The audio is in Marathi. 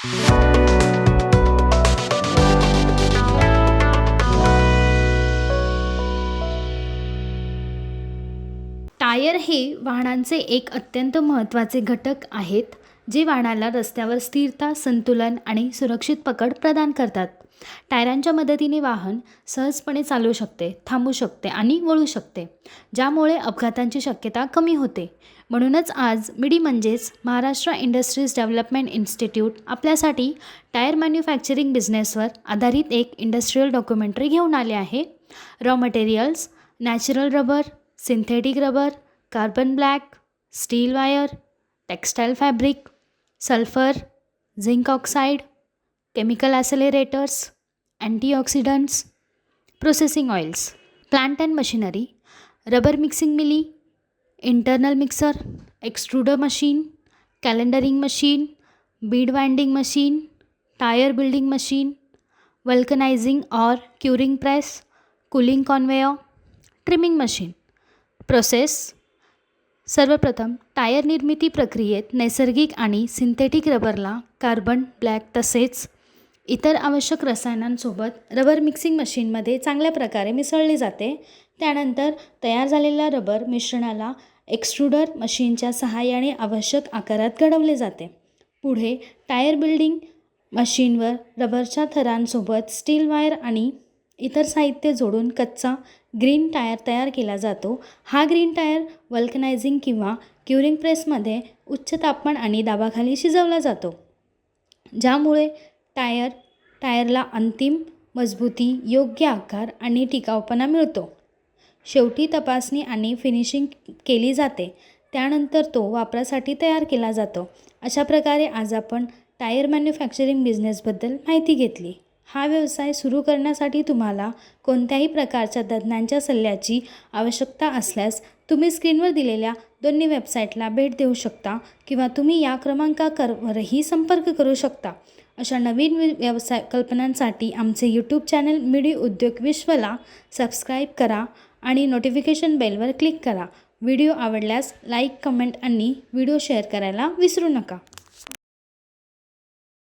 टायर हे वाहनांचे एक अत्यंत महत्त्वाचे घटक आहेत, जे वाहनाला रस्त्यावर स्थिरता, संतुलन आणि सुरक्षित पकड प्रदान करतात. टायरांच्या मदतीने वाहन सहजपणे चालू शकते, थांबू शकते आणि वळू शकते, ज्यामुळे अपघातांची शक्यता कमी होते. म्हणूनच आज मिडी म्हणजेच महाराष्ट्र इंडस्ट्रीज डेव्हलपमेंट इन्स्टिट्यूट आपल्यासाठी टायर मॅन्युफॅक्चरिंग बिझनेसवर आधारित एक इंडस्ट्रियल डॉक्युमेंटरी घेऊन आले आहे. Raw materials, natural rubber, synthetic rubber, carbon black, steel wire, textile fabric, sulphur, zinc oxide, chemical accelerators, antioxidants, processing oils, plant and machinery, rubber mixing mill, internal mixer, extruder machine, calendering machine, bead winding machine, tyre building machine, vulcanising और curing press, cooling conveyor, trimming machine. Process. सर्वप्रथम टायर निर्मिती प्रक्रियेत नैसर्गिक आणि सिंथेटिक रबरला कार्बन ब्लॅक तसेच इतर आवश्यक रसायनांसोबत रबर मिक्सिंग मशीनमध्ये चांगल्या प्रकारे मिसळले जाते. त्यानंतर तयार झालेल्या रबर मिश्रणाला एक्सट्रूडर मशीनच्या सहाय्याने आवश्यक आकारात घडवले जाते. पुढे टायर बिल्डिंग मशीनवर रबरच्या थरांसोबत स्टील वायर आणि इतर साहित्य जोडून कच्चा ग्रीन टायर तयार केला जातो. हा ग्रीन टायर वल्कनायझिंग किंवा क्युरिंग प्रेसमध्ये उच्च तापमान आणि दाबाखाली शिजवला जातो, ज्यामुळे टायरला अंतिम मजबूती, योग्य आकार आणि टिकाऊपणा मिळतो. शेवटी तपासणी आणि फिनिशिंग केली जाते. त्यानंतर तो वापरासाठी तयार केला जातो. अशा प्रकारे आज आपण टायर मॅन्युफॅक्चरिंग बिझनेसबद्दल माहिती घेतली. हा व्यवसाय सुरू करण्यासाठी तुम्हाला कोणत्याही प्रकारच्या तज्ज्ञांच्या सल्ल्याची आवश्यकता असल्यास तुम्ही स्क्रीनवर दिलेल्या दोन्ही वेबसाईटला भेट देऊ शकता किंवा तुम्ही या क्रमांकावरही संपर्क करू शकता. अशा नवीन व्यवसाय कल्पनांसाठी आमचे यूट्यूब चॅनल मिडी उद्योग विश्वला सबस्क्राईब करा आणि नोटिफिकेशन बेलवर क्लिक करा. व्हिडिओ आवडल्यास लाईक, कमेंट आणि व्हिडिओ शेअर करायला विसरू नका.